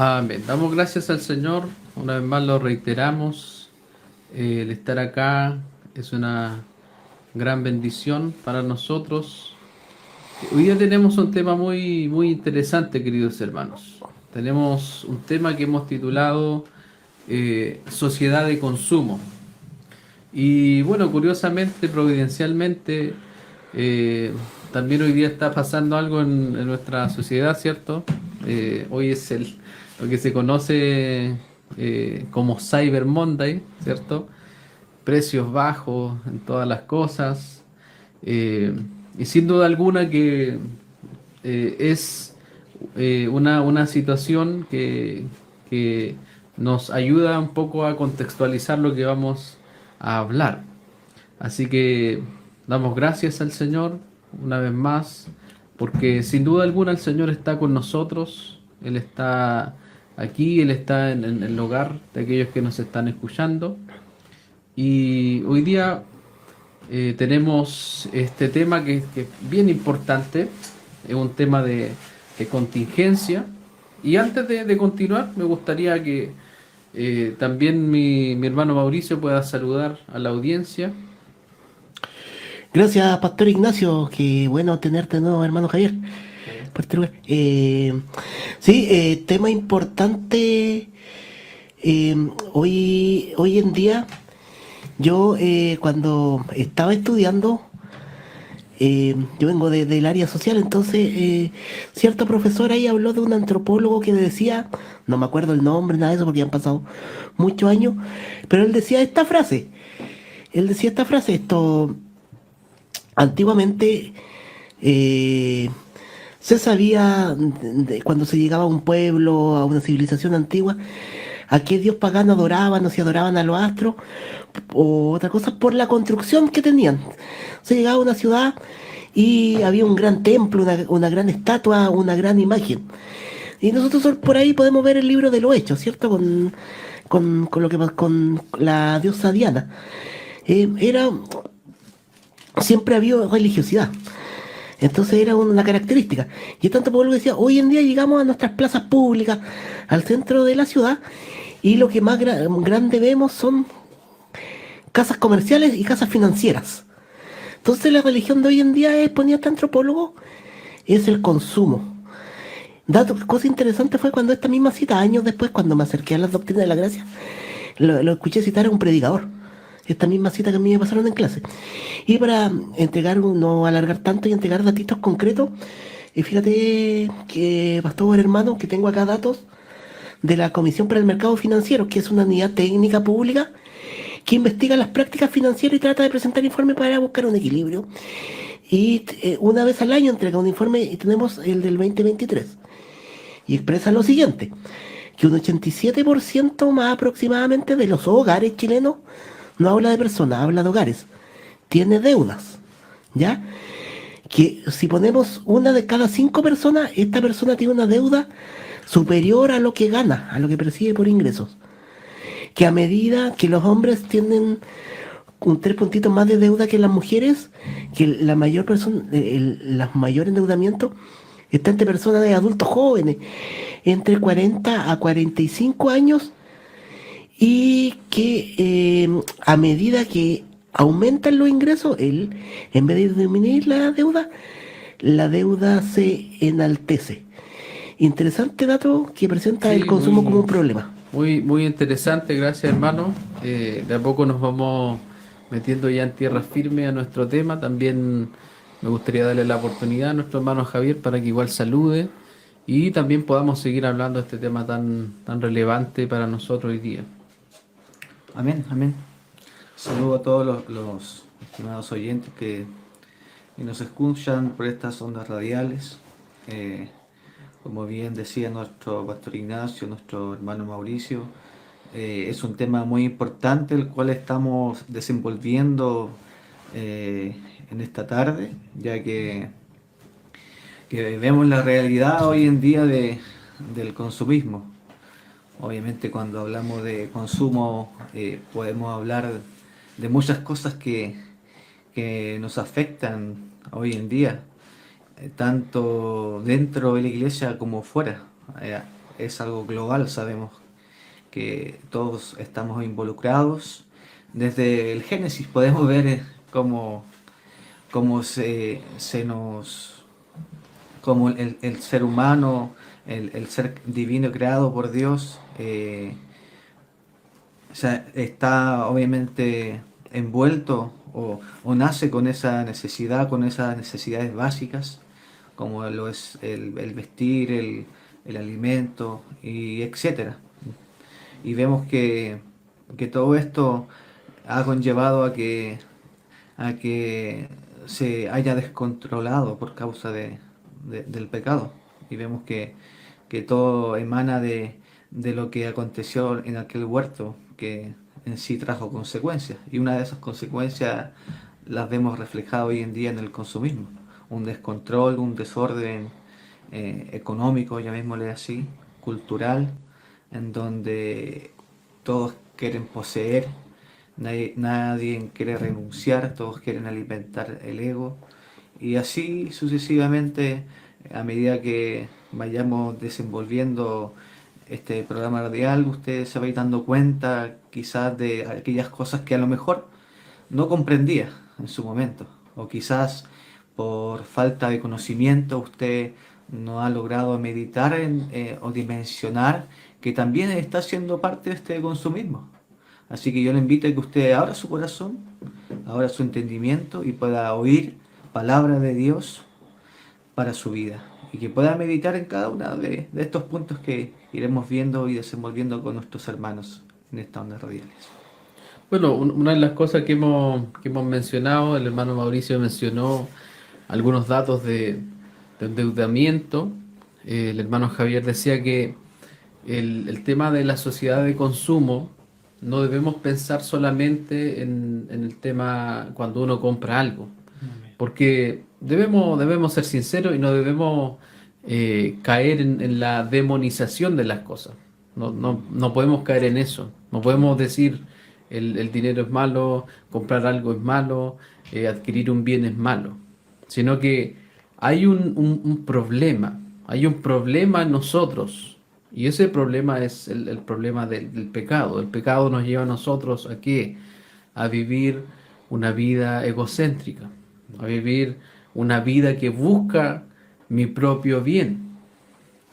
Amén. Damos gracias al Señor. Una vez más lo reiteramos. El estar acá es una gran bendición para nosotros. Hoy día tenemos un tema muy, muy interesante, queridos hermanos. Tenemos un tema que hemos titulado Sociedad de Consumo. Y bueno, curiosamente, providencialmente, eh, también hoy día está pasando algo en nuestra sociedad, ¿cierto? Hoy es lo que se conoce como Cyber Monday, ¿cierto? Precios bajos en todas las cosas. eh, y sin duda alguna que es una situación que nos ayuda un poco a contextualizar lo que vamos a hablar. Así que damos gracias al Señor una vez más, porque sin duda alguna el Señor está con nosotros, Él está aquí, Él está en el hogar de aquellos que nos están escuchando. Y hoy día tenemos este tema que es bien importante, es un tema de contingencia. Y antes de continuar, me gustaría que también mi hermano Mauricio pueda saludar a la audiencia. Gracias, Pastor Ignacio. Qué bueno tenerte de nuevo, hermano Javier. Sí. Por este lugar. Sí, tema importante. Hoy en día, yo cuando estaba estudiando, yo vengo del área social, entonces cierto profesor ahí habló de un antropólogo que decía, no me acuerdo el nombre, nada de eso, porque han pasado muchos años, pero él decía esta frase. Él decía esta frase, esto, antiguamente eh, se sabía cuando se llegaba a un pueblo, a una civilización antigua, a qué dios pagano adoraban o si adoraban a los astros o otra cosa por la construcción que tenían. Se llegaba a una ciudad y había un gran templo, una gran estatua, una gran imagen. Y nosotros por ahí podemos ver el libro de los Hechos, ¿cierto? Con lo que con la diosa Diana. Era siempre había religiosidad. Entonces era una característica. Y es tanto por lo que decía, hoy en día llegamos a nuestras plazas públicas, al centro de la ciudad, y lo que más grande vemos son casas comerciales y casas financieras. Entonces la religión de hoy en día, ponía este antropólogo, es el consumo. Cosa interesante fue cuando esta misma cita, años después, cuando me acerqué a las doctrinas de la gracia, lo escuché citar a un predicador. Esta misma cita que a mí me pasaron en clase. Y para entregar, no alargar tanto y entregar datitos concretos, fíjate que, pastor hermano, que tengo acá datos de la Comisión para el Mercado Financiero, que es una unidad técnica pública que investiga las prácticas financieras y trata de presentar informes para buscar un equilibrio. Y una vez al año entrega un informe y tenemos el del 2023. Y expresa lo siguiente, que un 87% más aproximadamente de los hogares chilenos, no habla de personas, habla de hogares, tiene deudas, ¿ya? Que si ponemos una de cada 5 personas, esta persona tiene una deuda superior a lo que gana, a lo que percibe por ingresos. Que a medida que los hombres tienen un 3 puntitos más de deuda que las mujeres, que la mayor persona, los mayor endeudamiento está entre personas de adultos jóvenes, entre 40 a 45 años, y que a medida que aumentan los ingresos, en vez de disminuir la deuda se enaltece. Interesante dato que presenta el Sí, consumo como muy, un problema. muy, muy interesante, gracias hermano. De a poco nos vamos metiendo ya en tierra firme a nuestro tema. También me gustaría darle la oportunidad a nuestro hermano Javier para que igual salude y también podamos seguir hablando de este tema tan relevante para nosotros hoy día. Amén, amén. Saludo a todos los estimados oyentes que nos escuchan por estas ondas radiales. Eh, Como bien decía nuestro pastor Ignacio, nuestro hermano Mauricio, es un tema muy importante el cual estamos desenvolviendo eh, en esta tarde, ya que vemos la realidad hoy en día del consumismo. Obviamente cuando hablamos de consumo podemos hablar de muchas cosas que nos afectan hoy en día, tanto dentro de la iglesia como fuera. es algo global, sabemos que todos estamos involucrados. Desde el Génesis podemos ver cómo se nos, como el ser humano, el ser divino creado por Dios, o sea, está obviamente envuelto o nace con esa necesidad, con esas necesidades básicas, como lo es el vestir, el alimento, y etcétera. Y vemos que todo esto ha conllevado a que se haya descontrolado por causa del pecado. Y vemos que todo emana de lo que aconteció en aquel huerto, que en sí trajo consecuencias. Y una de esas consecuencias las vemos reflejadas hoy en día en el consumismo. Un descontrol, un desorden económico, llamémosle así, cultural, en donde todos quieren poseer, nadie quiere renunciar, todos quieren alimentar el ego. Y así sucesivamente, a medida que vayamos desenvolviendo este programa radial, ustedes se va a ir dando cuenta quizás de aquellas cosas que a lo mejor no comprendía en su momento, o quizás por falta de conocimiento usted no ha logrado meditar o dimensionar que también está siendo parte de este consumismo. Así que yo le invito a que usted abra su corazón, abra su entendimiento y pueda oír palabra de Dios para su vida, y que pueda meditar en cada uno de estos puntos que iremos viendo y desenvolviendo con nuestros hermanos en estas ondas radiales. Bueno, una de las cosas que hemos mencionado, el hermano Mauricio mencionó algunos datos de endeudamiento. El hermano Javier decía que el tema de la sociedad de consumo no debemos pensar solamente en el tema cuando uno compra algo, porque debemos ser sinceros y no debemos caer en la demonización de las cosas. No podemos caer en eso. No podemos decir el dinero es malo, comprar algo es malo, adquirir un bien es malo, sino que hay un problema, hay un problema en nosotros. Y ese problema es el problema del pecado. El pecado nos lleva a nosotros ¿a qué? A vivir una vida egocéntrica, a vivir una vida que busca mi propio bien.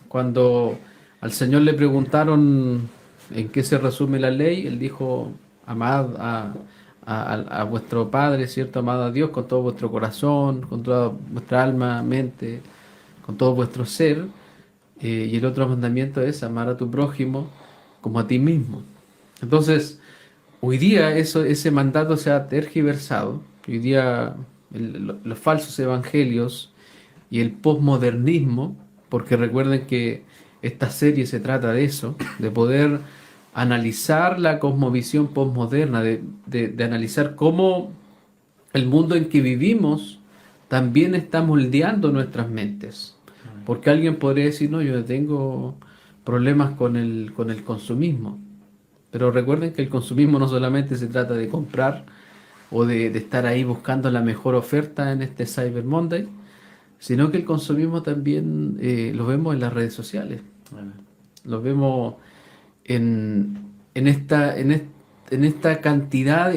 Cuando al Señor le preguntaron en qué se resume la ley, Él dijo, amad a vuestro Padre, ¿cierto? Amad a Dios con todo vuestro corazón, con toda vuestra alma, mente, con todo vuestro ser. Y el otro mandamiento es amar a tu prójimo como a ti mismo. Entonces, hoy día ese mandato se ha tergiversado. Hoy día los falsos evangelios y el posmodernismo, porque recuerden que esta serie se trata de eso, de poder analizar la cosmovisión posmoderna, de analizar cómo el mundo en que vivimos también está moldeando nuestras mentes. Porque alguien podría decir, no, yo tengo problemas con el consumismo. Pero recuerden que el consumismo no solamente se trata de comprar o de estar ahí buscando la mejor oferta en este Cyber Monday, sino que el consumismo también lo vemos en las redes sociales. Lo vemos en esta cantidad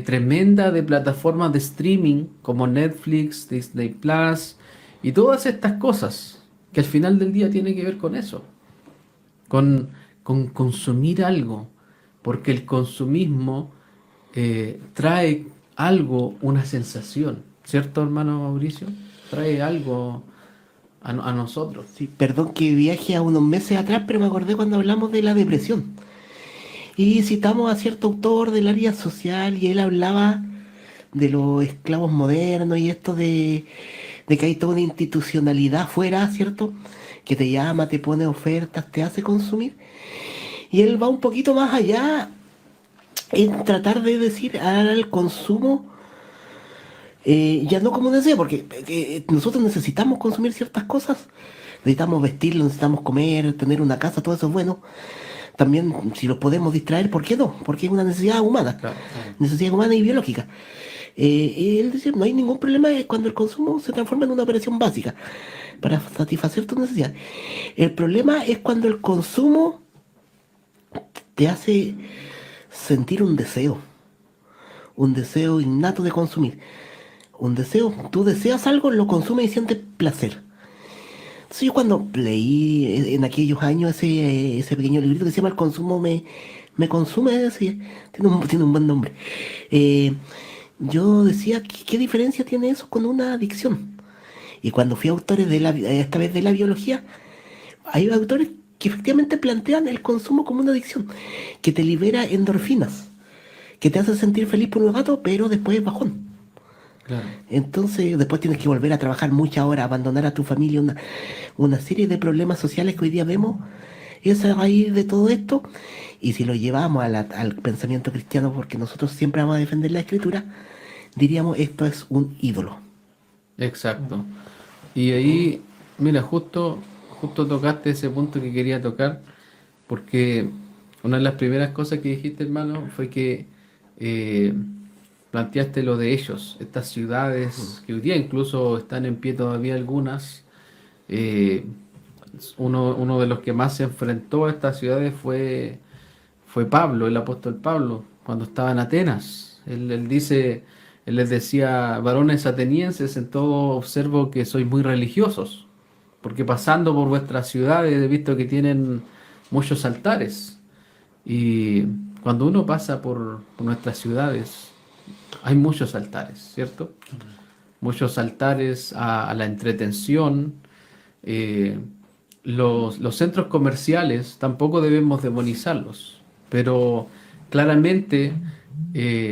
tremenda de plataformas de streaming como Netflix, Disney Plus y todas estas cosas que al final del día tiene que ver con eso, con consumir algo, porque el consumismo trae algo, una sensación, ¿cierto, hermano Mauricio? Trae algo a nosotros. Sí, perdón que viaje a unos meses atrás, pero me acordé cuando hablamos de la depresión. Y citamos a cierto autor del área social y él hablaba de los esclavos modernos y esto de que hay toda una institucionalidad afuera, ¿cierto? Que te llama, te pone ofertas, te hace consumir. Y él va un poquito más allá en tratar de decir al consumo, ya no como deseo, porque nosotros necesitamos consumir ciertas cosas, necesitamos vestirlo, necesitamos comer, tener una casa, todo eso es bueno. También si lo podemos distraer, ¿por qué no? Porque es una necesidad humana, Claro. necesidad humana y biológica. Y él decía, no hay ningún problema cuando el consumo se transforma en una operación básica. para satisfacer tus necesidades. El problema es cuando el consumo te hace sentir un deseo innato de consumir. Un deseo, tú deseas algo, lo consumes y sientes placer. Entonces yo cuando leí en aquellos años ese pequeño librito que se llama El consumo me consume, decía, tiene un buen nombre. Eh, yo decía, ¿qué diferencia tiene eso con una adicción? Y cuando fui a autores esta vez de la biología, hay autores que efectivamente plantean el consumo como una adicción, que te libera endorfinas, que te hace sentir feliz por un rato, pero después es bajón. Claro, Entonces, después tienes que volver a trabajar muchas horas, abandonar a tu familia, una serie de problemas sociales que hoy día vemos, es a raíz de todo esto. Y si lo llevamos al pensamiento cristiano, porque nosotros siempre vamos a defender la escritura, diríamos esto es un ídolo. exacto. Y ahí, mira, justo tocaste ese punto que quería tocar, porque una de las primeras cosas que dijiste, hermano, fue que eh, planteaste lo de ellos, estas ciudades que hoy día incluso están en pie todavía algunas. eh, uno de los que más se enfrentó a estas ciudades fue Pablo, el apóstol Pablo, cuando estaba en Atenas. Él les decía, varones atenienses, en todo observo que sois muy religiosos, porque pasando por vuestras ciudades he visto que tienen muchos altares. Y cuando uno pasa por nuestras ciudades, hay muchos altares, ¿cierto? Muchos altares a la entretención. eh, los centros comerciales tampoco debemos demonizarlos, pero claramente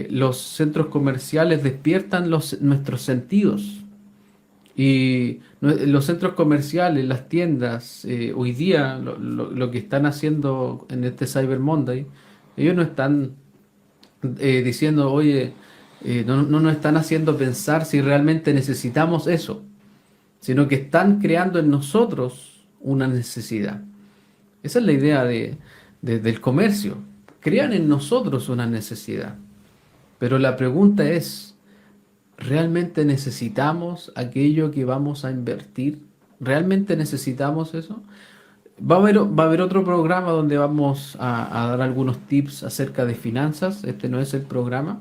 los centros comerciales despiertan nuestros sentidos. Y los centros comerciales, las tiendas, hoy día lo que están haciendo en este Cyber Monday, ellos no están diciendo, oye, no nos están haciendo pensar si realmente necesitamos eso, sino que están creando en nosotros una necesidad. Esa es la idea del comercio. Crean en nosotros una necesidad. Pero la pregunta es, ¿realmente necesitamos aquello que vamos a invertir? ¿Realmente necesitamos eso? Va a haber otro programa donde vamos a dar algunos tips acerca de finanzas. Este no es el programa.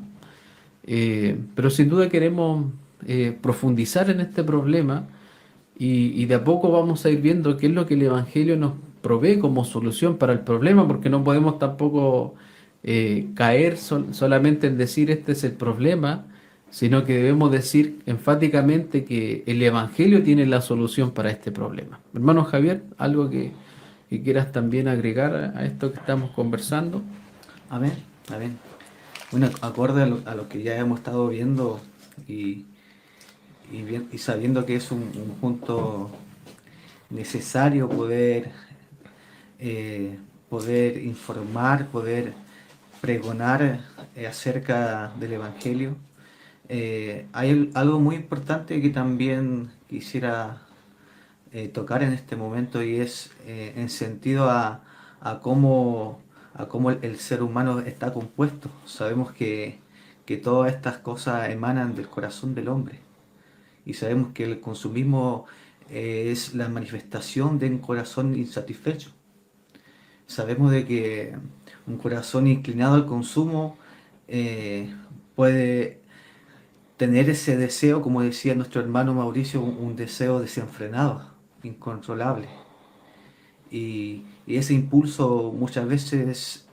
Pero sin duda queremos profundizar en este problema y de a poco vamos a ir viendo qué es lo que el Evangelio nos provee como solución para el problema, porque no podemos tampoco caer solamente en decir este es el problema, sino que debemos decir enfáticamente que el Evangelio tiene la solución para este problema. Hermano Javier, algo que quieras también agregar a esto que estamos conversando. Amén, amén. Bueno, acorde a lo que ya hemos estado viendo y, y sabiendo que es un punto necesario poder informar, poder pregonar acerca del Evangelio. Hay algo muy importante que también quisiera tocar en este momento y es en sentido a cómo el ser humano está compuesto. Sabemos que todas estas cosas emanan del corazón del hombre y sabemos que el consumismo es la manifestación de un corazón insatisfecho. Sabemos de que un corazón inclinado al consumo puede tener ese deseo, como decía nuestro hermano Mauricio, un deseo desenfrenado, incontrolable. Y ese impulso muchas veces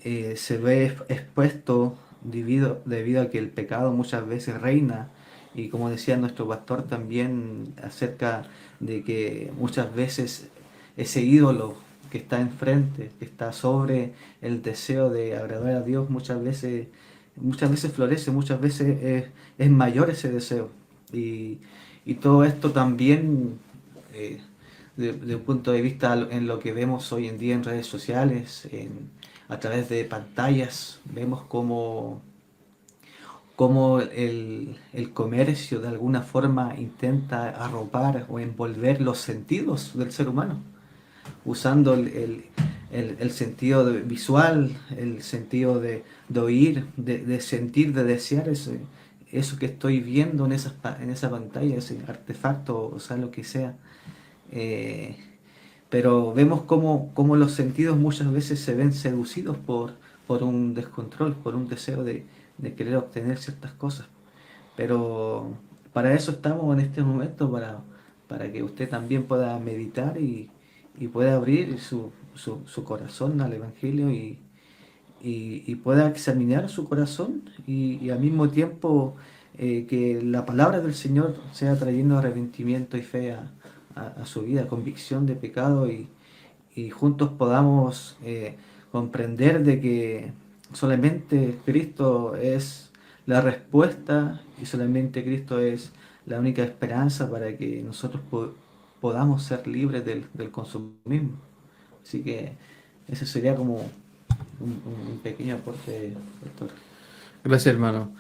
se ve expuesto debido a que el pecado muchas veces reina. Y como decía nuestro pastor también acerca de que muchas veces ese ídolo que está enfrente, que está sobre el deseo de agradar a Dios, muchas veces florece, muchas veces es mayor ese deseo. Y todo esto también, de un punto de vista en lo que vemos hoy en día en redes sociales, a través de pantallas, vemos cómo el comercio de alguna forma intenta arropar o envolver los sentidos del ser humano usando el sentido visual, el sentido de oír, de sentir, de desear eso que estoy viendo en en esa pantalla, ese artefacto, o sea, lo que sea. Eh, pero vemos cómo los sentidos muchas veces se ven seducidos por un descontrol, por un deseo de querer obtener ciertas cosas. Pero para eso estamos en este momento, para que usted también pueda meditar y pueda abrir su corazón al Evangelio y pueda examinar su corazón y al mismo tiempo que la palabra del Señor sea trayendo arrepentimiento y fe a su vida, convicción de pecado y juntos podamos comprender de que solamente Cristo es la respuesta y solamente Cristo es la única esperanza para que nosotros podamos ser libres del consumismo. Así que ese sería como un pequeño aporte, doctor. Gracias, hermano.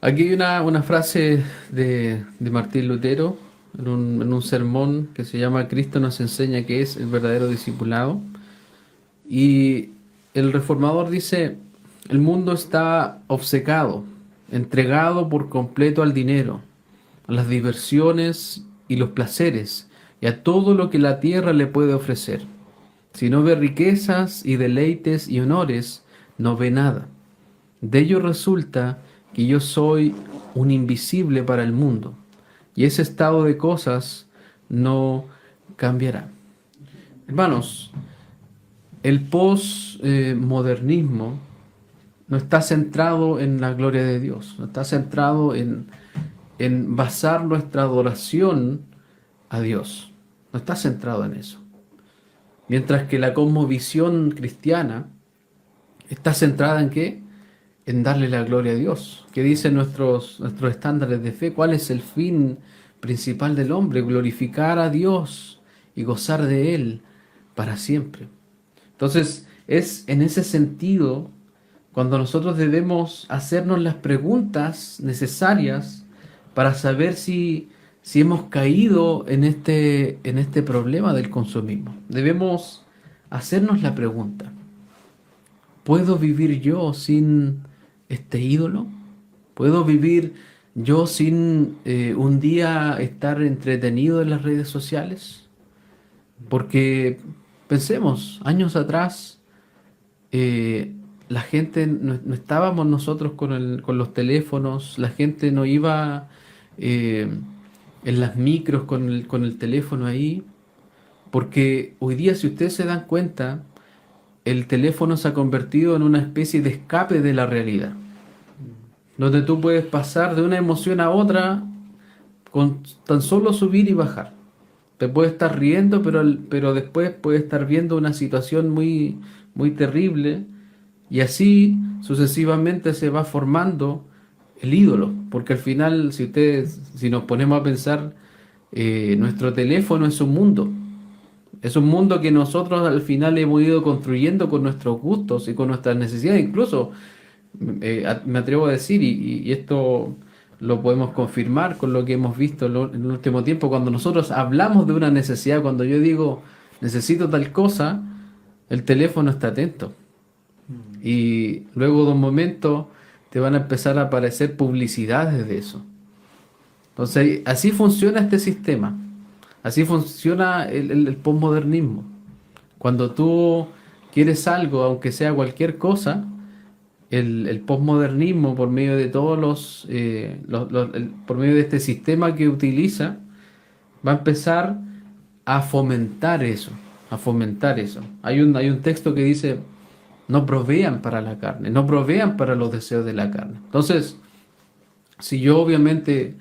Aquí hay una frase de Martín Lutero en un sermón que se llama Cristo nos enseña qué es el verdadero discipulado. Y el reformador dice, el mundo está obcecado, entregado por completo al dinero, a las diversiones y los placeres, y a todo lo que la tierra le puede ofrecer. Si no ve riquezas y deleites y honores, no ve nada. De ello resulta que yo soy un invisible para el mundo, y ese estado de cosas no cambiará. Hermanos, el postmodernismo no está centrado en la gloria de Dios, no está centrado en basar nuestra adoración a Dios, no está centrado en eso. Mientras que la cosmovisión cristiana está centrada en ¿qué? En darle la gloria a Dios. ¿Qué dicen nuestros estándares de fe? ¿Cuál es el fin principal del hombre? Glorificar a Dios y gozar de Él para siempre. Entonces, es en ese sentido cuando nosotros debemos hacernos las preguntas necesarias para saber si hemos caído en este problema del consumismo. Debemos hacernos la pregunta, ¿puedo vivir yo sin este ídolo? ¿Puedo vivir yo sin un día estar entretenido en las redes sociales? Porque pensemos, años atrás la gente no estábamos nosotros con los teléfonos, la gente no iba en las micros con el teléfono ahí, porque hoy día, si ustedes se dan cuenta, el teléfono se ha convertido en una especie de escape de la realidad, donde tú puedes pasar de una emoción a otra con tan solo subir y bajar. Te puedes estar riendo, pero después puedes estar viendo una situación muy, muy terrible, y así sucesivamente se va formando el ídolo, porque al final, si nos ponemos a pensar, nuestro teléfono es un mundo que nosotros al final hemos ido construyendo con nuestros gustos y con nuestras necesidades. Incluso me atrevo a decir, y esto lo podemos confirmar con lo que hemos visto en el último tiempo, cuando nosotros hablamos de una necesidad, cuando yo digo necesito tal cosa, el teléfono está atento. Y luego de un momento te van a empezar a aparecer publicidades de eso. Entonces, así funciona este sistema. Así funciona el posmodernismo. Cuando tú quieres algo, aunque sea cualquier cosa, el posmodernismo, por medio de todos por medio de este sistema que utiliza, va a empezar a fomentar eso, a fomentar eso. Hay un texto que dice, no provean para la carne, no provean para los deseos de la carne. Entonces, si yo obviamente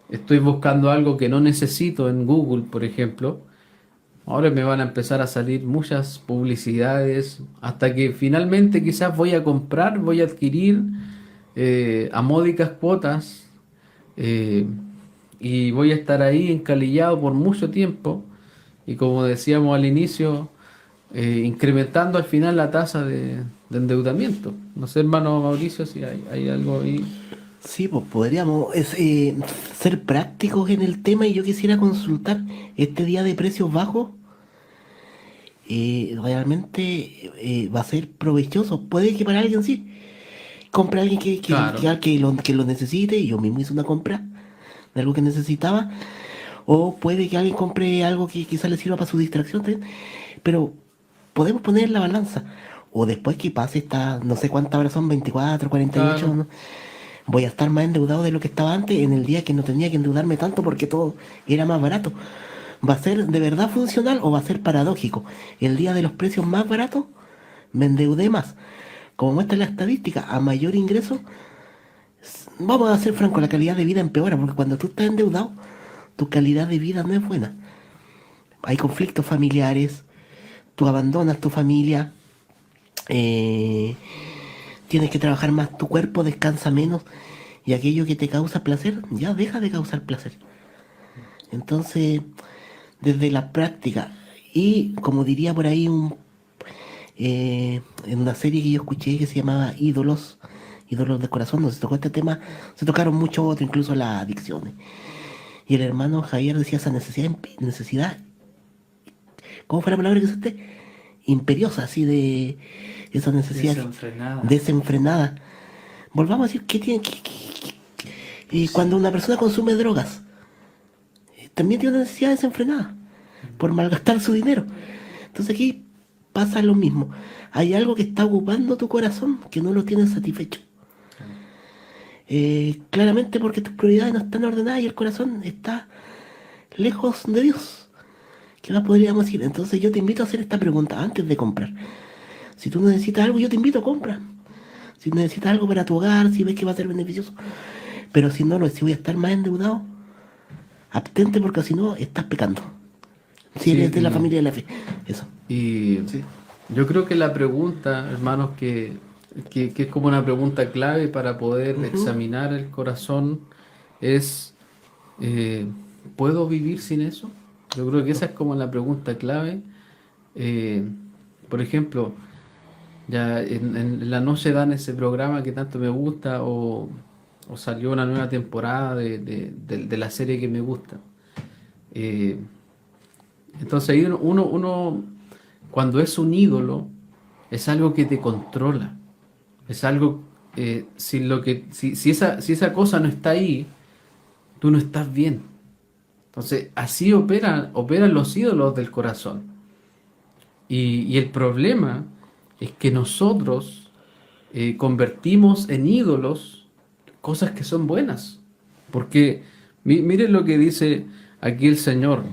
estoy buscando algo que no necesito en Google, por ejemplo, ahora me van a empezar a salir muchas publicidades hasta que finalmente quizás voy a comprar, voy a adquirir a módicas cuotas, y voy a estar ahí encalillado por mucho tiempo y, como decíamos al inicio, incrementando al final la tasa de endeudamiento. No sé, hermano Mauricio, si hay algo ahí. Sí, pues podríamos ser prácticos en el tema, y yo quisiera consultar este día de precios bajos. Realmente va a ser provechoso. Puede que para alguien sí, compre a alguien Claro, que lo necesite, y yo mismo hice una compra de algo que necesitaba, o puede que alguien compre algo que quizás le sirva para su distracción también, pero podemos poner en la balanza. O después que pase esta, no sé cuántas horas son, 24, 48, claro. ¿no? Voy a estar más endeudado de lo que estaba antes en el día que no tenía que endeudarme tanto porque todo era más barato. ¿Va a ser de verdad funcional o va a ser paradójico? El día de los precios más baratos me endeudé más. Como muestra la estadística, a mayor ingreso, vamos a ser francos, la calidad de vida empeora, porque cuando tú estás endeudado, tu calidad de vida no es buena. Hay conflictos familiares, tú abandonas tu familia, eh, tienes que trabajar más, tu cuerpo descansa menos y aquello que te causa placer ya deja de causar placer. Entonces, desde la práctica y como diría por ahí en una serie que yo escuché que se llamaba Ídolos del Corazón, donde se tocó este tema, se tocaron muchos otros, incluso las adicciones. Y el hermano Javier decía esa necesidad, ¿cómo fue la palabra que usaste? Imperiosa, así de esa necesidad Desenfrenada. desenfrenada. Volvamos a decir que tiene cuando una persona consume drogas, también tiene una necesidad desenfrenada por malgastar su dinero. Entonces aquí pasa lo mismo. Hay algo que está ocupando tu corazón que no lo tienes satisfecho. Claramente porque tus prioridades no están ordenadas y el corazón está lejos de Dios. ¿Qué más podríamos decir? Entonces yo te invito a hacer esta pregunta antes de comprar. Si tú necesitas algo, yo te invito a comprar. Si necesitas algo para tu hogar, si ves que va a ser beneficioso. Pero si no, si voy a estar más endeudado, abstente porque si no, estás pecando. Si Sí, eres de la familia de la fe. Eso. y Sí. yo creo que la pregunta, hermanos, que es como una pregunta clave para poder Ujú. examinar el corazón es, eh, ¿puedo vivir sin eso? Yo creo que esa es como la pregunta clave. Eh, por ejemplo, ya en la noche dan ese programa que tanto me gusta o salió una nueva temporada de la serie que me gusta. Eh, entonces ahí uno, cuando es un ídolo, es algo que te controla. Es algo, si esa cosa no está ahí, tú no estás bien. Entonces, así operan los ídolos del corazón. Y el problema es que nosotros convertimos en ídolos cosas que son buenas. Porque miren lo que dice aquí el Señor,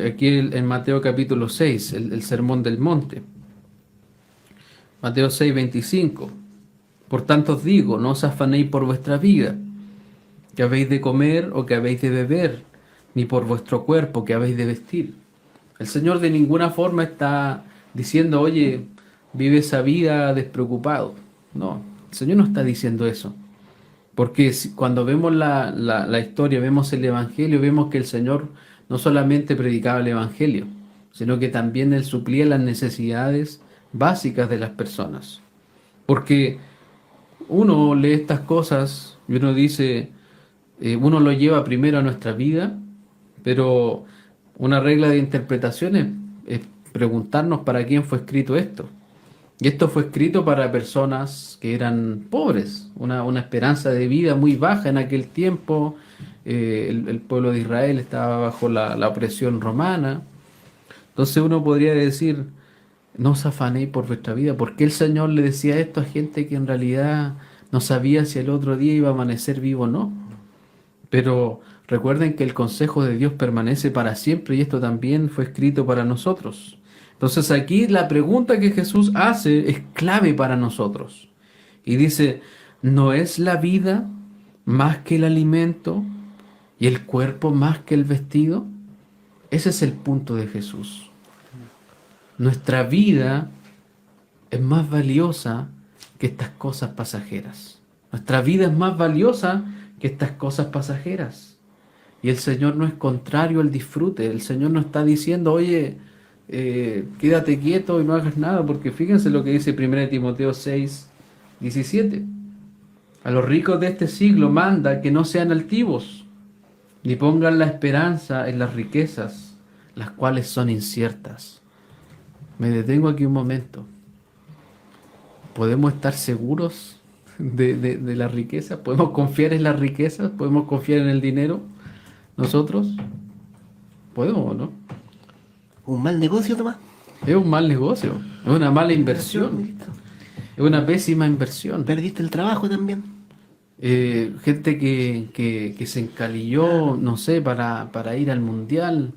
aquí en Mateo capítulo 6 el Sermón del Monte. Mateo 6:25. Por tanto os digo, no os afanéis por vuestra vida, que habéis de comer o que habéis de beber, ni por vuestro cuerpo, que habéis de vestir. El Señor de ninguna forma está diciendo, oye, vive esa vida despreocupado. No, el Señor no está diciendo eso. Porque cuando vemos la historia, vemos el Evangelio, vemos que el Señor no solamente predicaba el Evangelio, sino que también Él suplía las necesidades básicas de las personas. Porque uno lee estas cosas y uno dice, uno lo lleva primero a nuestra vida, pero una regla de interpretación es preguntarnos para quién fue escrito esto. Y esto fue escrito para personas que eran pobres, una esperanza de vida muy baja en aquel tiempo. El pueblo de Israel estaba bajo la opresión romana. Entonces uno podría decir, no os afanéis por vuestra vida. ¿Por qué el Señor le decía esto a gente que en realidad no sabía si el otro día iba a amanecer vivo o no? Pero recuerden que el consejo de Dios permanece para siempre y esto también fue escrito para nosotros. Entonces aquí la pregunta que Jesús hace es clave para nosotros. Y dice, ¿no es la vida más que el alimento y el cuerpo más que el vestido? Ese es el punto de Jesús. Nuestra vida es más valiosa que estas cosas pasajeras. Nuestra vida es más valiosa que estas cosas pasajeras. Y el Señor no es contrario al disfrute. El Señor no está diciendo, oye, quédate quieto y no hagas nada, porque fíjense lo que dice 1 Timoteo 6:17. A los ricos de este siglo manda que no sean altivos, ni pongan la esperanza en las riquezas, las cuales son inciertas. Me detengo aquí un momento. ¿Podemos estar seguros de la riqueza? ¿Podemos confiar en las riquezas? ¿Podemos confiar en el dinero? ¿Nosotros? ¿Podemos o no? Un mal negocio, Tomás. Es un mal negocio, es una mala inversión, Listo. es una pésima inversión. Perdiste el trabajo también. Gente que se encalilló, no sé, para ir al mundial,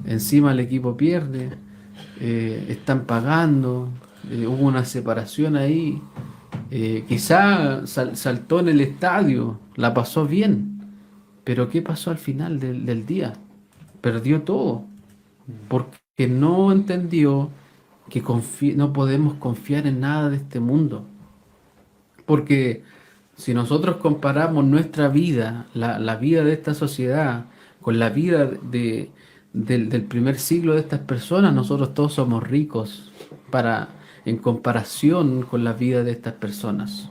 encima el equipo pierde, están pagando, hubo una separación ahí, quizá saltó en el estadio, la pasó bien, pero ¿qué pasó al final del día? Perdió todo, porque no entendió que no podemos confiar en nada de este mundo. Porque si nosotros comparamos nuestra vida, la vida de esta sociedad, con la vida del primer siglo de estas personas, nosotros todos somos ricos en comparación con la vida de estas personas.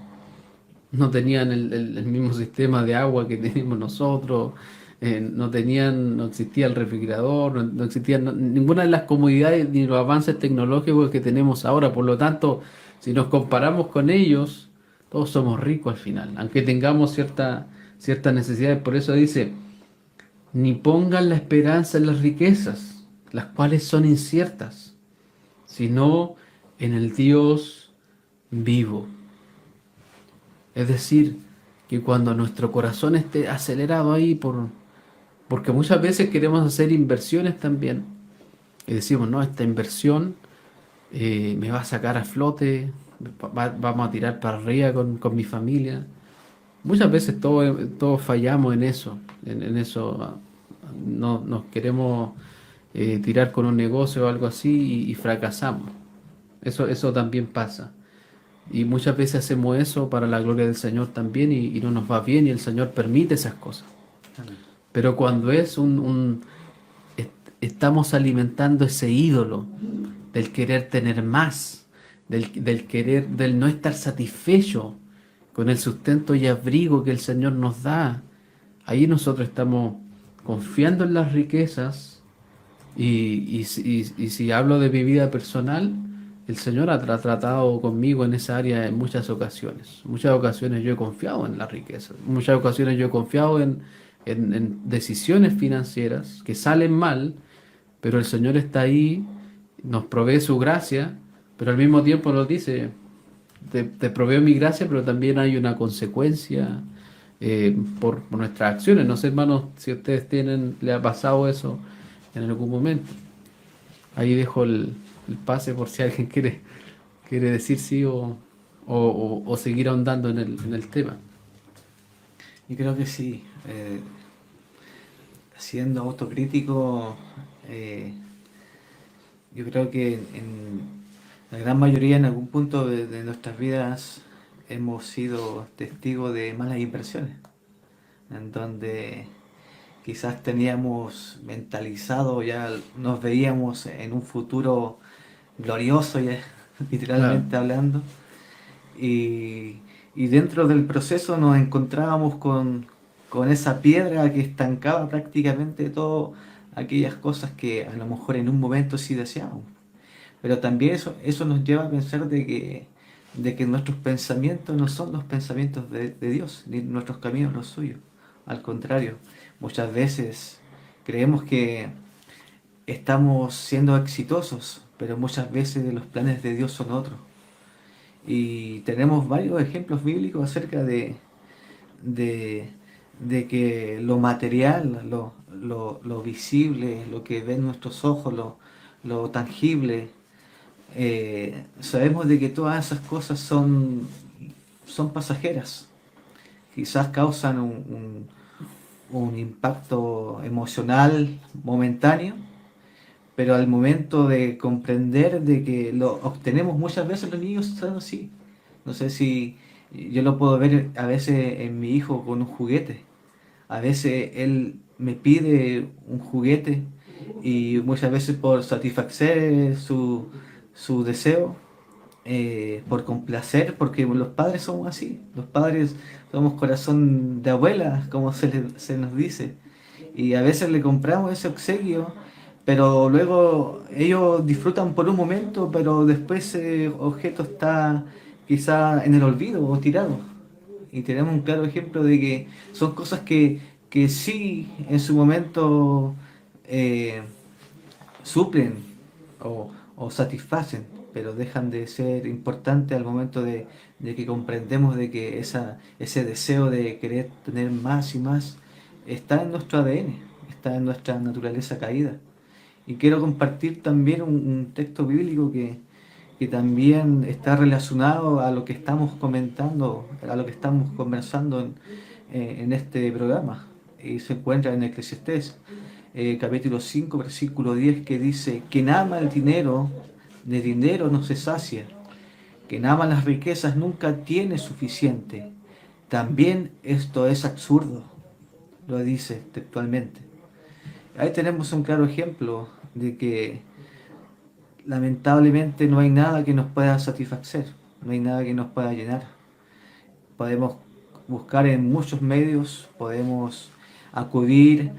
No tenían el mismo sistema de agua que tenemos nosotros, no existía el refrigerador, no existía ninguna de las comodidades ni los avances tecnológicos que tenemos ahora. Por lo tanto, si nos comparamos con ellos, todos somos ricos al final, aunque tengamos ciertas necesidades. Por eso dice, ni pongan la esperanza en las riquezas, las cuales son inciertas, sino en el Dios vivo. Es decir, que cuando nuestro corazón esté acelerado ahí porque muchas veces queremos hacer inversiones también, y decimos, no, esta inversión me va a sacar a flote, vamos a tirar para arriba con mi familia. Muchas veces todos fallamos en eso, no, nos queremos tirar con un negocio o algo así y fracasamos. Eso también pasa. Y muchas veces hacemos eso para la gloria del Señor también y no nos va bien y el Señor permite esas cosas. Pero cuando estamos alimentando ese ídolo del querer tener más, del no estar satisfecho con el sustento y abrigo que el Señor nos da, ahí nosotros estamos confiando en las riquezas y si hablo de mi vida personal, el Señor ha tratado conmigo en esa área en muchas ocasiones. Muchas ocasiones yo he confiado en la riqueza. Muchas ocasiones yo he confiado en decisiones financieras que salen mal, pero el Señor está ahí, nos provee su gracia, pero al mismo tiempo nos dice, te proveo mi gracia, pero también hay una consecuencia por nuestras acciones. No sé, hermanos, si a ustedes le ha pasado eso en algún momento. Ahí dejo el pase por si alguien quiere decir sí o seguir ahondando en el tema. Y creo que sí, siendo autocrítico, yo creo que en la gran mayoría, en algún punto de nuestras vidas, hemos sido testigos de malas inversiones, en donde quizás teníamos mentalizado, ya nos veíamos en un futuro glorioso, ya, literalmente Claro. hablando, y dentro del proceso nos encontrábamos con esa piedra que estancaba prácticamente todas aquellas cosas que a lo mejor en un momento sí deseábamos. Pero también eso nos lleva a pensar de que nuestros pensamientos no son los pensamientos de Dios, ni nuestros caminos los suyos. Al contrario, muchas veces creemos que estamos siendo exitosos, pero muchas veces los planes de Dios son otros. Y tenemos varios ejemplos bíblicos acerca de, de que lo material, lo visible, lo que ven nuestros ojos, lo tangible, sabemos de que todas esas cosas son pasajeras. Quizás causan un impacto emocional momentáneo, pero al momento de comprender de que lo obtenemos, muchas veces los niños son así. No sé si yo lo puedo ver a veces en mi hijo con un juguete. A veces él me pide un juguete y muchas veces por satisfacer su deseo, por complacer, porque los padres somos así. Los padres somos corazón de abuela, como se nos dice. Y a veces le compramos ese obsequio, pero luego ellos disfrutan por un momento, pero después ese objeto está quizá en el olvido o tirado. y tenemos un claro ejemplo de que son cosas que sí en su momento suplen o satisfacen, pero dejan de ser importantes al momento de que comprendemos de que ese deseo de querer tener más y más está en nuestro ADN, está en nuestra naturaleza caída. Y quiero compartir también un texto bíblico que también está relacionado a lo que estamos comentando, a lo que estamos conversando en este programa. Y se encuentra en Eclesiastés, capítulo 5 versículo 10, que dice: quien ama el dinero, de dinero no se sacia. Quien ama las riquezas nunca tiene suficiente. También esto es absurdo, lo dice textualmente. Ahí tenemos un claro ejemplo de que lamentablemente no hay nada que nos pueda satisfacer, no hay nada que nos pueda llenar. Podemos buscar en muchos medios, podemos acudir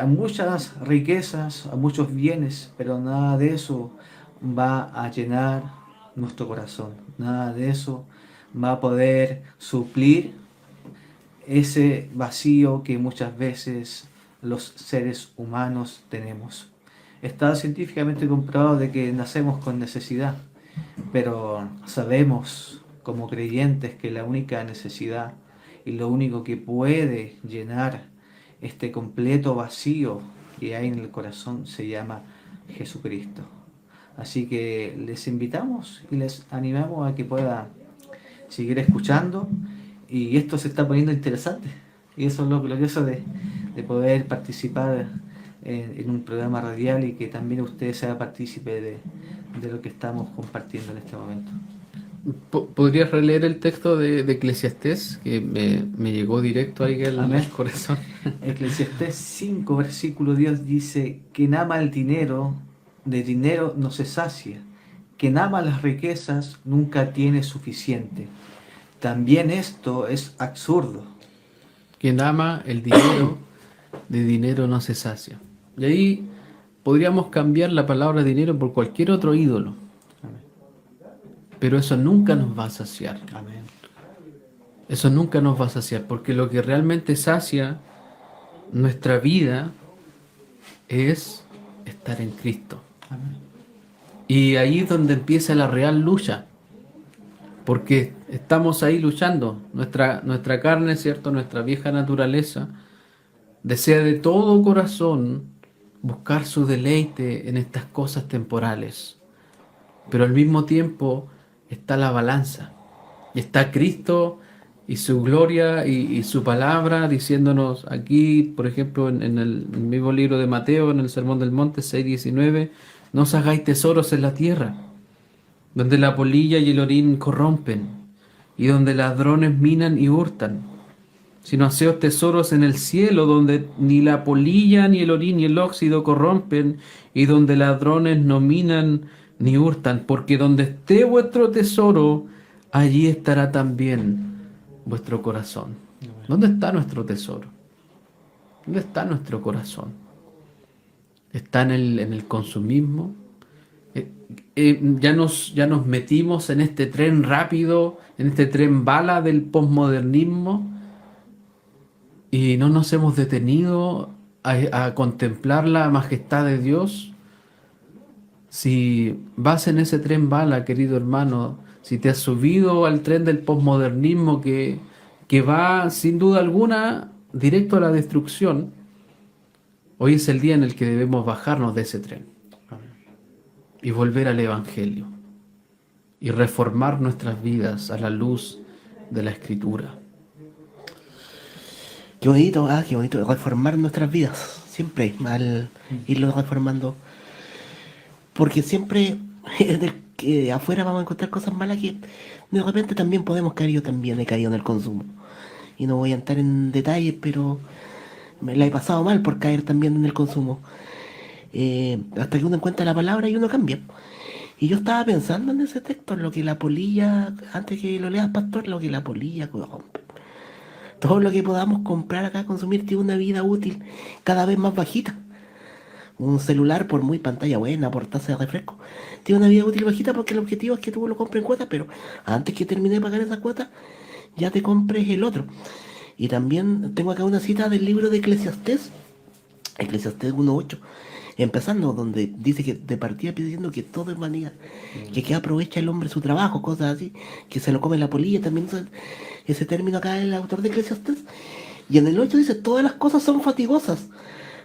a muchas riquezas, a muchos bienes, pero nada de eso va a llenar nuestro corazón, nada de eso va a poder suplir ese vacío que muchas veces los seres humanos tenemos. Está científicamente comprobado de que nacemos con necesidad, pero sabemos como creyentes que la única necesidad y lo único que puede llenar este completo vacío que hay en el corazón se llama Jesucristo. Así que les invitamos y les animamos a que puedan seguir escuchando, y esto se está poniendo interesante, y eso es lo glorioso de poder participar en un programa radial y que también usted sea partícipe de lo que estamos compartiendo en este momento. ¿Podrías releer el texto de Eclesiastés? Que me llegó directo ahí Amén. al corazón. Eclesiastés 5 versículo 10 dice: quien ama el dinero, de dinero no se sacia. Quien ama las riquezas nunca tiene suficiente. También esto es absurdo. Quien ama el dinero, de dinero no se sacia. Y ahí podríamos cambiar la palabra dinero por cualquier otro ídolo, Amén. pero eso nunca nos va a saciar. Amén. Eso nunca nos va a saciar, porque lo que realmente sacia nuestra vida es estar en Cristo. Amén. Y ahí es donde empieza la real lucha, porque estamos ahí luchando. Nuestra carne, ¿cierto? Nuestra vieja naturaleza desea de todo corazón buscar su deleite en estas cosas temporales. Pero al mismo tiempo está la balanza. Y está Cristo y su gloria y su palabra diciéndonos aquí, por ejemplo, en el mismo libro de Mateo, en el Sermón del Monte 6:19, no os hagáis tesoros en la tierra, donde la polilla y el orín corrompen, y donde ladrones minan y hurtan, sino haceos tesoros en el cielo, donde ni la polilla, ni el orín, ni el óxido corrompen, y donde ladrones no minan ni hurtan, porque donde esté vuestro tesoro, allí estará también vuestro corazón. ¿Dónde está nuestro tesoro? ¿Dónde está nuestro corazón? ¿Está en el consumismo? Ya nos metimos en este tren rápido, en este tren bala del posmodernismo, y no nos hemos detenido a contemplar la majestad de Dios. Si vas en ese tren bala, querido hermano, si te has subido al tren del posmodernismo que va sin duda alguna directo a la destrucción, hoy es el día en el que debemos bajarnos de ese tren y volver al Evangelio y reformar nuestras vidas a la luz de la Escritura. Qué bonito reformar nuestras vidas, siempre al irlo reformando, porque siempre que afuera vamos a encontrar cosas malas que de repente también podemos caer. Yo también he caído en el consumo, y no voy a entrar en detalles, pero me la he pasado mal por caer también en el consumo, hasta que uno encuentra la palabra y uno cambia. Y yo estaba pensando en ese texto, en lo que la polilla, antes que lo leas, pastor, lo que la polilla corrompe. Todo lo que podamos comprar acá, consumir, tiene una vida útil cada vez más bajita. Un celular, por muy pantalla buena, por taza de refresco, tiene una vida útil bajita, porque el objetivo es que tú lo compres en cuotas, pero antes que termine de pagar esa cuota, ya te compres el otro. Y también tengo acá una cita del libro de Eclesiastés, Eclesiastés 1:8, empezando, donde dice que de partida empieza diciendo que todo es vanidad, que qué aprovecha el hombre su trabajo, cosas así, que se lo come la polilla, también usa ese término acá el autor de Eclesiastés. Y en el 8 dice, todas las cosas son fatigosas,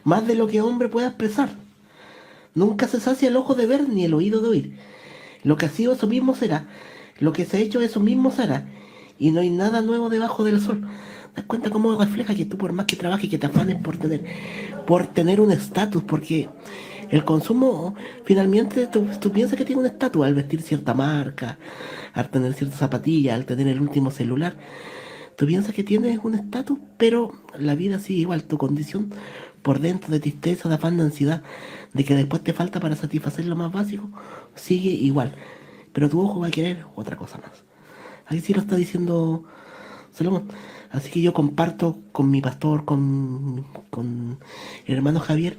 más de lo que hombre pueda expresar. Nunca se sacia el ojo de ver ni el oído de oír. Lo que ha sido eso mismo será, lo que se ha hecho eso mismo será, y no hay nada nuevo debajo del sol. ¿Te das cuenta cómo refleja que tú por más que trabajes, que te afanes por tener un estatus? Porque el consumo, finalmente, tú piensas que tiene un estatus al vestir cierta marca, al tener ciertas zapatillas, al tener el último celular. Tú piensas que tienes un estatus, pero la vida sigue igual, tu condición por dentro de tristeza, de afán, de ansiedad, de que después te falta para satisfacer lo más básico, sigue igual. Pero tu ojo va a querer otra cosa más. Ahí sí lo está diciendo Salomón. Así que yo comparto con mi pastor, con el hermano Javier,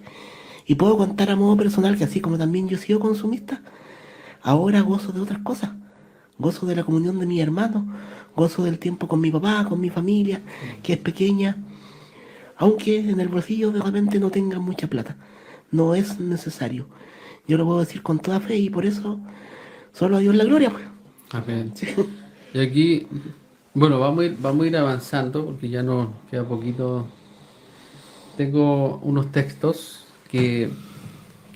y puedo contar a modo personal que así como también yo he sido consumista, ahora gozo de otras cosas. Gozo de la comunión de mis hermanos, gozo del tiempo con mi papá, con mi familia, que es pequeña, aunque en el bolsillo de repente no tenga mucha plata. No es necesario. Yo lo puedo decir con toda fe y por eso solo a Dios la gloria, pues. Amén. Sí. Y aquí, bueno, vamos a ir avanzando porque ya nos queda poquito. Tengo unos textos que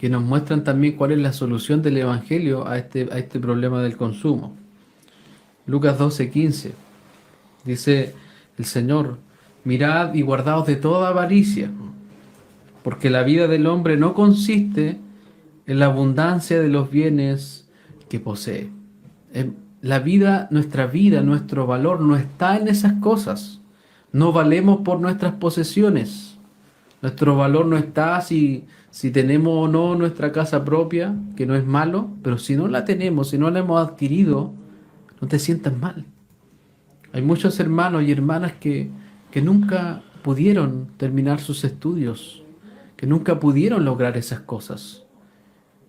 nos muestran también cuál es la solución del Evangelio a este problema del consumo. Lucas 12:15 dice el Señor: mirad y guardaos de toda avaricia, porque la vida del hombre no consiste en la abundancia de los bienes que posee. Nuestra vida, nuestro valor no está en esas cosas. No valemos por nuestras posesiones. Nuestro valor no está si tenemos o no nuestra casa propia, que no es malo, pero si no la tenemos, si no la hemos adquirido, no te sientas mal. Hay muchos hermanos y hermanas que nunca pudieron terminar sus estudios, que nunca pudieron lograr esas cosas.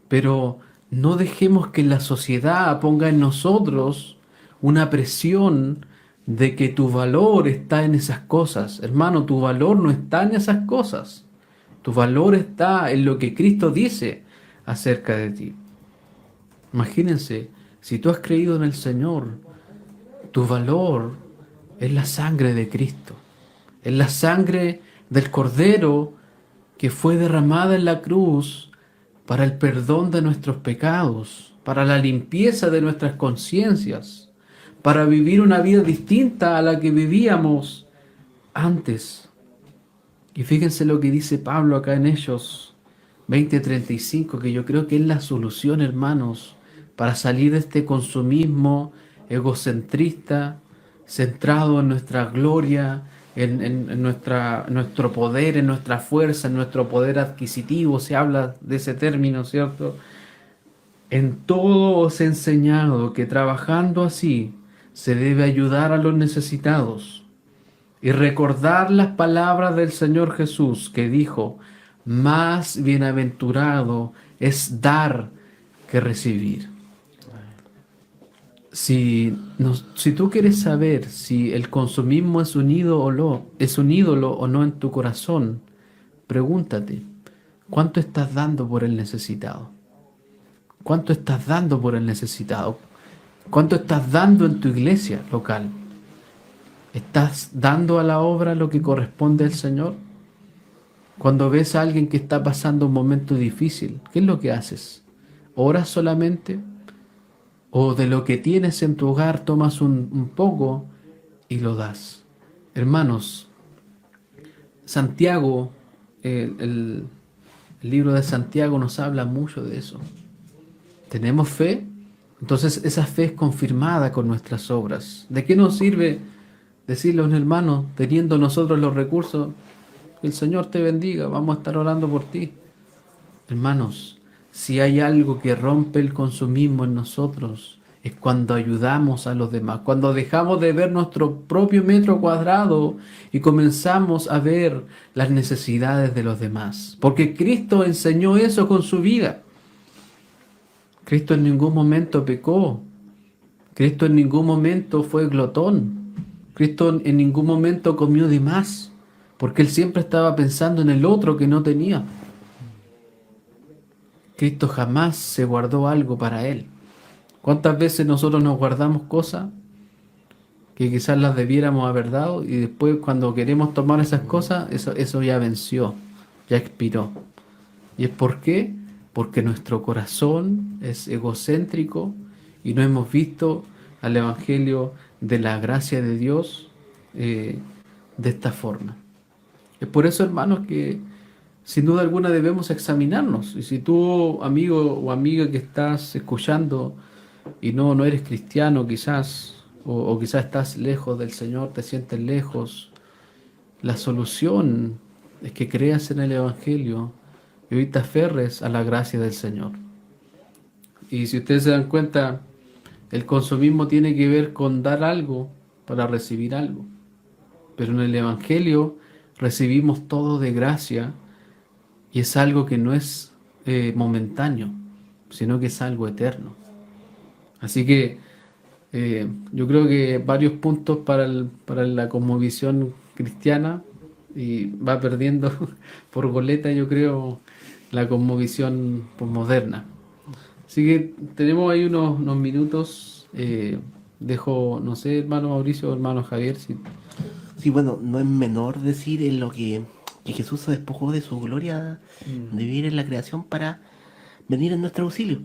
Pero no dejemos que la sociedad ponga en nosotros una presión de que tu valor está en esas cosas. Hermano, tu valor no está en esas cosas. Tu valor está en lo que Cristo dice acerca de ti. Imagínense, si tú has creído en el Señor, tu valor es la sangre de Cristo. Es la sangre del Cordero que fue derramada en la cruz para el perdón de nuestros pecados, para la limpieza de nuestras conciencias, para vivir una vida distinta a la que vivíamos antes. Y fíjense lo que dice Pablo acá en Hechos 20:35, que yo creo que es la solución, hermanos, para salir de este consumismo egocentrista, centrado en nuestra gloria, en nuestro poder, en nuestra fuerza, en nuestro poder adquisitivo. Se habla de ese término, ¿cierto? En todo os he enseñado que trabajando así se debe ayudar a los necesitados y recordar las palabras del Señor Jesús, que dijo: más bienaventurado es dar que recibir. Si tú quieres saber si el consumismo es un ídolo o no en tu corazón, pregúntate: ¿cuánto estás dando por el necesitado? ¿Cuánto estás dando por el necesitado? ¿Cuánto estás dando en tu iglesia local? ¿Estás dando a la obra lo que corresponde al Señor? Cuando ves a alguien que está pasando un momento difícil, ¿qué es lo que haces? ¿Oras solamente? ¿O de lo que tienes en tu hogar tomas un poco y lo das? Hermanos, Santiago, el libro de Santiago nos habla mucho de eso. ¿Tenemos fe? Entonces esa fe es confirmada con nuestras obras. ¿De qué nos sirve decirle a un hermano, teniendo nosotros los recursos: el Señor te bendiga, vamos a estar orando por ti? Hermanos, si hay algo que rompe el consumismo en nosotros, es cuando ayudamos a los demás, cuando dejamos de ver nuestro propio metro cuadrado y comenzamos a ver las necesidades de los demás. Porque Cristo enseñó eso con su vida. Cristo en ningún momento pecó. Cristo en ningún momento fue glotón. Cristo en ningún momento comió de más, porque Él siempre estaba pensando en el otro que no tenía. Cristo jamás se guardó algo para Él. ¿Cuántas veces nosotros nos guardamos cosas que quizás las debiéramos haber dado y después cuando queremos tomar esas cosas, eso ya venció, ya expiró? ¿Y es por qué? Porque nuestro corazón es egocéntrico y no hemos visto al Evangelio de la gracia de Dios de esta forma. Es por eso, hermanos, que sin duda alguna debemos examinarnos. Y si tú, amigo o amiga que estás escuchando y no eres cristiano quizás, o quizás estás lejos del Señor, te sientes lejos, la solución es que creas en el Evangelio y hoy te aferres a la gracia del Señor. Y si ustedes se dan cuenta, el consumismo tiene que ver con dar algo para recibir algo. Pero en el Evangelio recibimos todo de gracia y es algo que no es momentáneo, sino que es algo eterno. Así que yo creo que varios puntos para la cosmovisión cristiana, y va perdiendo por goleta, yo creo, la cosmovisión posmoderna. Así que tenemos ahí unos minutos. Dejo, no sé, hermano Mauricio, hermano Javier, si... Sí, bueno, no es menor decir en lo que Jesús se despojó de su gloria de vivir en la creación para venir en nuestro auxilio.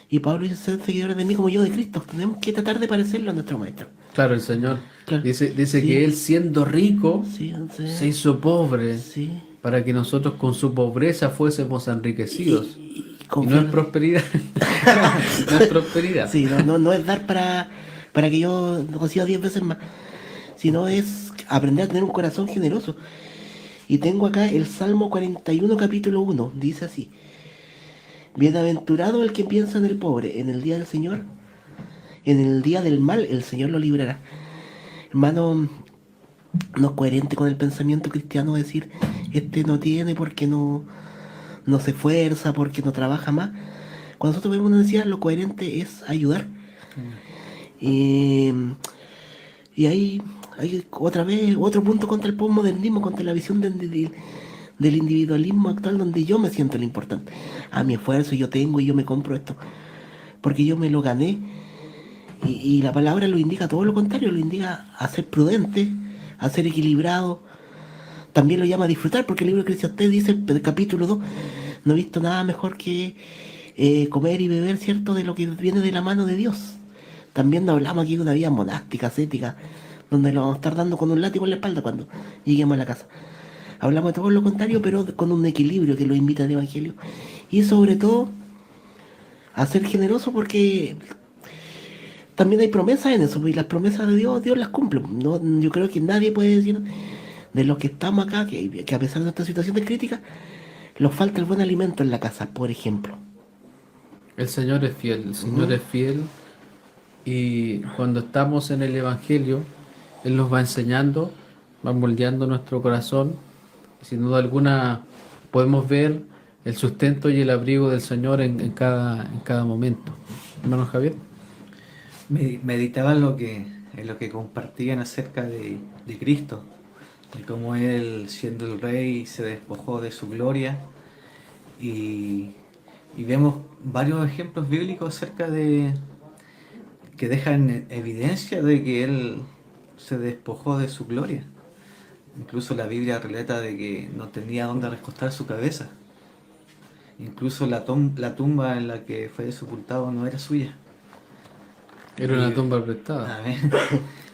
Y Pablo dice, sed seguidores de mí como yo de Cristo. Tenemos que tratar de parecerlo a nuestro Maestro. Claro, el Señor Claro. dice Sí. que Él siendo rico Sí, sí, se hizo pobre sí. para que nosotros con su pobreza fuésemos enriquecidos. Y no es confiar- prosperidad. No es prosperidad. Sí, no es dar para que yo consiga 10 veces más, sino es aprender a tener un corazón generoso. Y tengo acá el Salmo 41, capítulo 1, dice así: Bienaventurado el que piensa en el pobre, en el día del Señor, en el día del mal el Señor lo librará. Hermano, no es coherente con el pensamiento cristiano decir, este no tiene porque no se esfuerza, porque no trabaja más. Cuando nosotros vemos una necesidad, lo coherente es ayudar. Y, y hay otra vez otro punto contra el postmodernismo, contra la visión del individualismo actual, donde yo me siento el importante. A mi esfuerzo yo tengo y yo me compro esto, porque yo me lo gané. Y la palabra lo indica todo lo contrario, lo indica a ser prudente, a ser equilibrado. También lo llama a disfrutar, porque el libro de Eclesiastés dice, el capítulo 2, no he visto nada mejor que comer y beber, ¿cierto?, de lo que viene de la mano de Dios. También no hablamos aquí de una vida monástica, ascética, donde lo vamos a estar dando con un látigo en la espalda cuando lleguemos a la casa. Hablamos de todo lo contrario, pero con un equilibrio que lo invita el Evangelio. Y sobre todo, a ser generoso, porque también hay promesas en eso, y las promesas de Dios, Dios las cumple. No, yo creo que nadie puede decir de los que estamos acá, que a pesar de esta situación de crítica, nos falta el buen alimento en la casa, por ejemplo. El Señor es fiel, el Señor es fiel, y cuando estamos en el Evangelio, Él nos va enseñando, va moldeando nuestro corazón, y sin duda alguna podemos ver el sustento y el abrigo del Señor en cada momento. Hermano Javier. Meditaba en lo que compartían acerca de Cristo, de cómo Él, siendo el Rey, se despojó de su gloria, y vemos varios ejemplos bíblicos acerca de que dejan evidencia de que Él se despojó de su gloria. Incluso la Biblia relata de que no tenía dónde recostar su cabeza. Incluso la tumba en la que fue sepultado no era suya. Era una tumba prestada. Amén.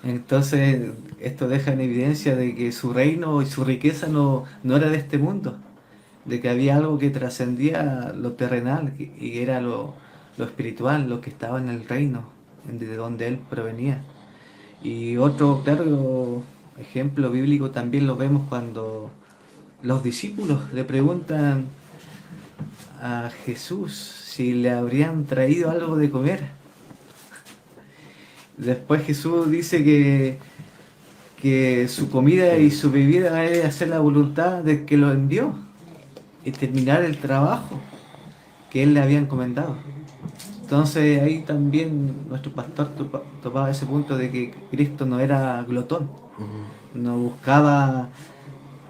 Entonces, esto deja en evidencia de que su reino y su riqueza no era de este mundo, de que había algo que trascendía lo terrenal y era lo espiritual, lo que estaba en el reino, de donde él provenía. Y otro claro ejemplo bíblico también lo vemos cuando los discípulos le preguntan a Jesús si le habrían traído algo de comer. Después Jesús dice que su comida y su bebida es hacer la voluntad del que lo envió y terminar el trabajo que él le había encomendado. Entonces ahí también nuestro pastor topaba ese punto de que Cristo no era glotón, no buscaba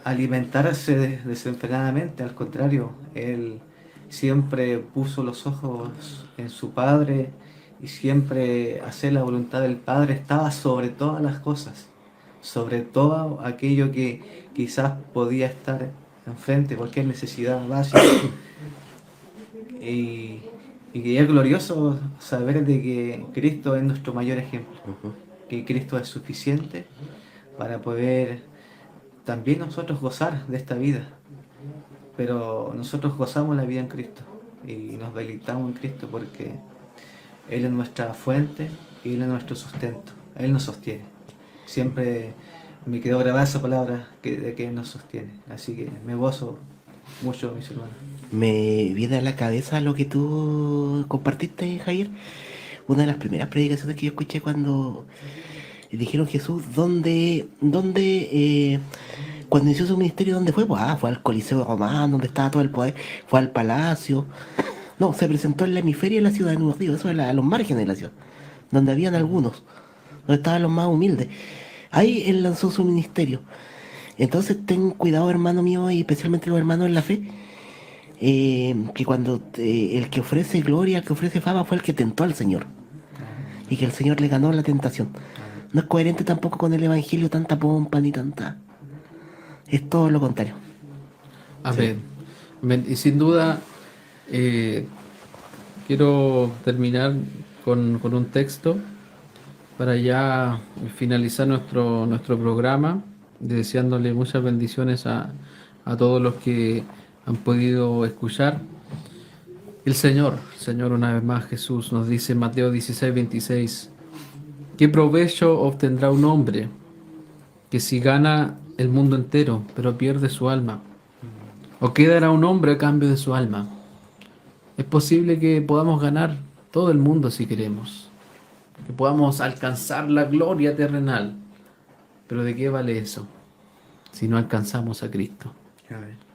alimentarse desenfrenadamente, al contrario, él siempre puso los ojos en su Padre y siempre hacer la voluntad del Padre estaba sobre todas las cosas, sobre todo aquello que quizás podía estar enfrente, cualquier necesidad básica. Y, y que es glorioso saber de que Cristo es nuestro mayor ejemplo, que Cristo es suficiente para poder también nosotros gozar de esta vida, pero nosotros gozamos la vida en Cristo y nos deleitamos en Cristo porque Él es nuestra fuente y Él es nuestro sustento, Él nos sostiene. Siempre me quedó grabada esa palabra de que Él nos sostiene, así que me gozo mucho, mis hermanos. Me viene a la cabeza lo que tú compartiste, Jair. Una de las primeras predicaciones que yo escuché cuando dijeron Jesús, cuando inició su ministerio, ¿dónde fue? Pues, fue al Coliseo Romano, donde estaba todo el poder, fue al palacio. No, se presentó en la hemisferia de la ciudad de Nuevos Ríos, eso es a los márgenes de la ciudad, donde habían algunos, donde estaban los más humildes. Ahí él lanzó su ministerio. Entonces ten cuidado, hermano mío, y especialmente los hermanos en la fe, que cuando el que ofrece gloria, el que ofrece fama, fue el que tentó al Señor, y que el Señor le ganó la tentación. No es coherente tampoco con el Evangelio tanta pompa ni tanta... Es todo lo contrario. Amén. Amén. Y sin duda, eh, quiero terminar con un texto para ya finalizar nuestro programa, deseándole muchas bendiciones a todos los que han podido escuchar. El Señor una vez más, Jesús, nos dice en Mateo 16:26, ¿qué provecho obtendrá un hombre que si gana el mundo entero, pero pierde su alma? ¿O qué dará un hombre a cambio de su alma? Es posible que podamos ganar todo el mundo si queremos, que podamos alcanzar la gloria terrenal, pero ¿de qué vale eso si no alcanzamos a Cristo? Amén.